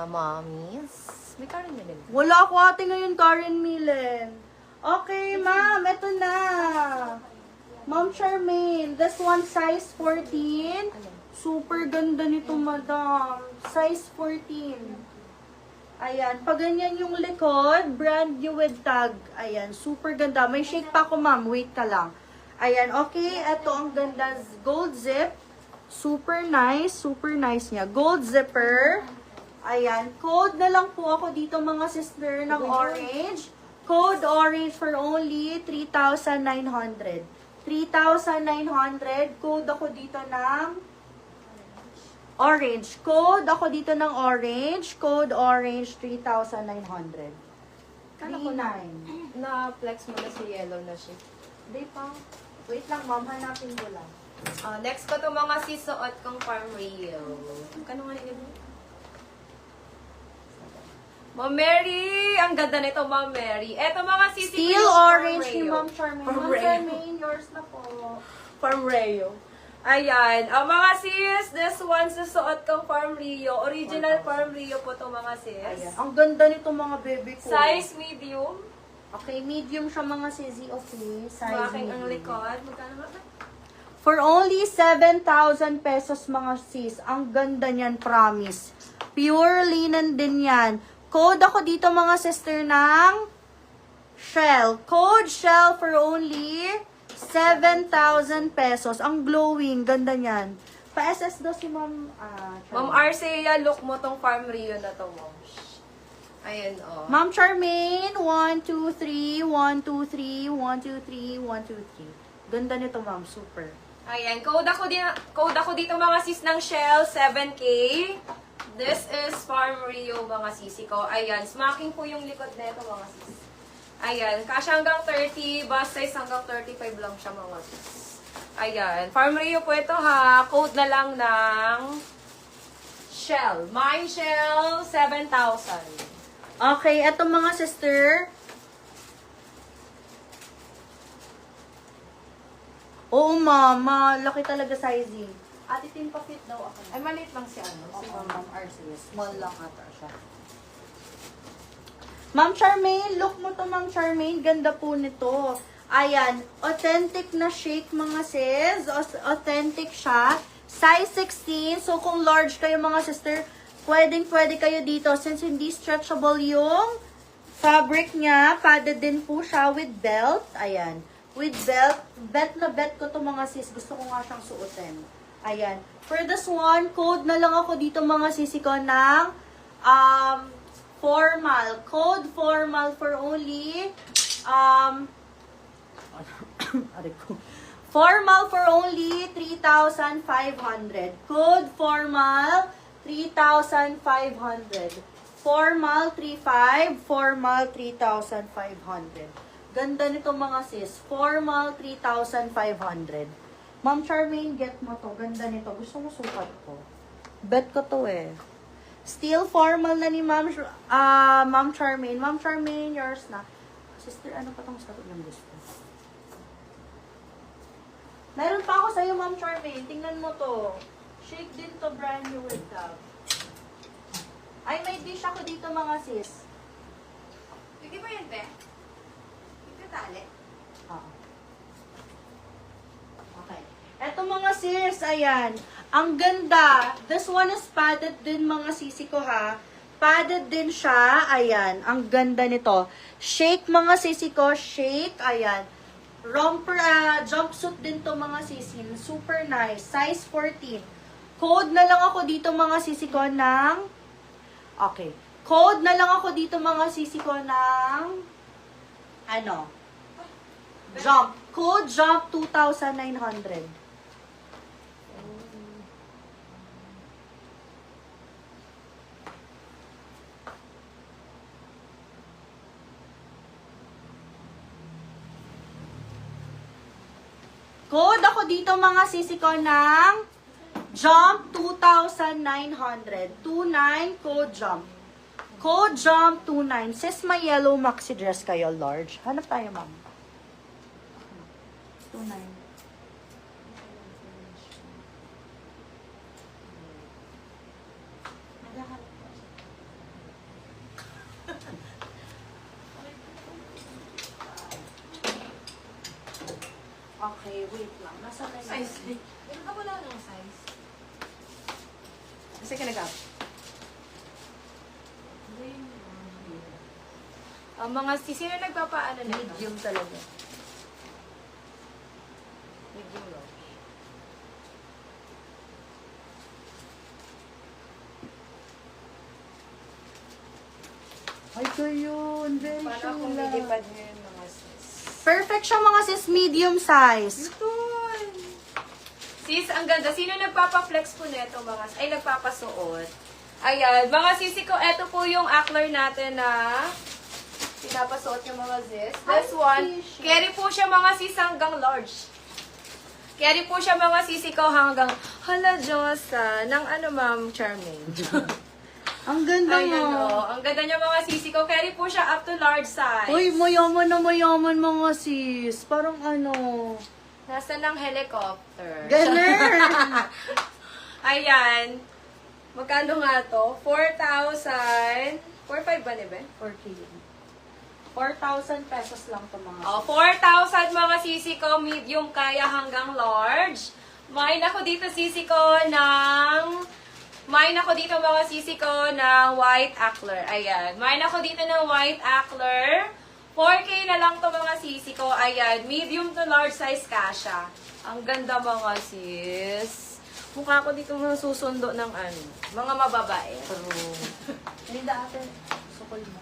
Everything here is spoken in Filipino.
mommies. May Karen Millen. Wala ako ate ngayon, Karen Millen. Okay, ma'am, eto na. Ma'am Charmaine, this one size 14. Super ganda nito, madam. Size 14. Ayan, pag ganyan yung likod, brand new with tag. Ayan, super ganda. May shake pa ako, ma'am. Wait ka lang. Ayan, okay. Ito ang ganda. Gold zip. Super nice niya. Gold zipper. Ayan, code na lang po ako dito mga sister ng orange. Code orange for only 3,900. 3,900. Code ako dito ng orange. Code ako dito ng orange. Code orange 3,900. 39. Na-flex mo na si yellow na siya. Hindi pa. Wait lang, ma'am. Hanapin ko lang. Next ko itong mga sisuot kong Farm Rio. Kano nga nila? Ma'am Mary! Ang ganda nito, Ma'am Mary. Eto mga sisi Steel orange ni Ma'am Charmaine. Farm Ma'am Rio. Charmaine, yours na po. Farm Rio. Ayan. Ang mga sis, this one susuot kong Farm Rio. Original Farm Rio po itong mga sis. Ayan. Ang ganda nito mga baby ko. Size medium. Okay, medium siya mga sisi. Okay, size Making ang medium. likod. Magkano ba? For only 7,000 pesos mga sis. Ang ganda niyan, promise. Pure linen din yan. Code ako dito mga sister ng Shell. Code Shell for only 7,000 pesos. Ang glowing. Ganda niyan. Pa-SS daw si Ma'am. Ma'am Arcea, look mo tong Farm Rio na to, Ma'am. Ayan, oh. Ma'am Charmaine. 1, 2, 3. 1, 2, 3. 1, 2, 3. 1, 2, 3. Ganda nito, ma'am. Super. Ayan, code ako dito mga sis ng Shell, 7K. This is Farm Rio, mga sisi ko. Ayan, smacking po yung likod nito, mga sis. Ayan, kasya hanggang 30, bust size hanggang 35 lang siya, mga sis. Ayan, Farm Rio po ito ha. Code na lang ng Shell. Mine Shell, 7,000. Okay, eto mga sister. Oo, ma'am. Malaki talaga sizing. Ate Tin, pa-fit daw ako. Ay, maliit lang si ano. Si Ma'am Arceus. Small lang ata siya. Ma'am Charmaine, look mo to, Ma'am Charmaine. Ganda po nito. Ayan, authentic na shake mga sis. Authentic siya. Size 16. So, kung large kayo mga sister, pwede kayo dito. Since hindi stretchable yung fabric niya, padded din po siya with belt. Ayan. With belt. Bet na bet ko to mga sis. Gusto ko nga siyang suotin. Ayan. For this one, code na lang ako dito mga sisi ko ng formal. Code formal for only formal for only 3,500. Code formal 3,500. Formal 3,500. Formal 3,500. Ganda nito mga sis. Formal 3,500. Ma'am Charmaine, get mo to. Ganda nito. Gusto mo sukat ko. Bet ko to eh. Still formal na ni Ma'am Charmaine. Ma'am Charmaine, yours na. Sister, ano pa tong sagot ng gusto? Meron pa ako sa'yo, Ma'am Charmaine. Tingnan mo to. Shake din to, brand new with tab. Ay, may dish ako dito mga sis. Sige ba yan, te? Tali. Okay. Eto mga sis, ayan. Ang ganda. This one is padded din mga sisi ko ha. Padded din siya. Ayan. Ang ganda nito. Shake mga sisi ko. Shake. Ayan. Romper, jumpsuit din to mga sisi. Super nice. Size 14. Code na lang ako dito mga sisi ko ng... Okay. Code na lang ako dito mga sisi ko ng... Ano? Jump. Code jump 2,900. Code ako dito mga sisi ko ng jump 2,900. 29 code jump. Code jump 29. Sis, may yellow maxi dress kayo, large. Hanap tayo, ma'am. 29. Okay, wait lang. Nasa na yun? Size. Meron ka wala ng size? Kasi ka nag-up. Mga sino nagpapaano na ito? Medium talaga. Medium large. Ay, ko yun. Very Paano kung sure. lilipad nyo yung mga sis? Perfect siya mga sis, medium size. Yun! Sis, ang ganda. Sino nagpapa-flex po neto mga sis? Ay, nagpapasuot. Ayan, mga sisi ko, eto po yung acler natin na pinapasuot yung mga sis. This Ay, one, fishy. carry po siya mga sis hanggang large. Carry po siya mga sisi ko hanggang, hala Diyosa, ng ano ma'am, Charmaine. Ang ganda Ayan mo. o, ang ganda niya mga sisi ko. Carry po siya up to large size. Uy, mayaman na mayaman mga sis. Parang ano. Nasa ng helicopter. Ganun. Ayan. Magkano nga to? 4,000. 4,500 ba, Nebe? 4K. 4,000 pesos lang to mga Oh, 4,000 mga sisi ko. Medium kaya hanggang large. Main ako dito sisi ko ng... Main ako dito mga sisi ko ng white acler. Ayan. Main ako dito ng white acler. 4K na lang to mga sisi ko. Ayan. Medium to large size kasha. Ang ganda mga sis. Mukha ko dito mga susundo ng ano. Mga mababae. True. Linda ate, sukol mo.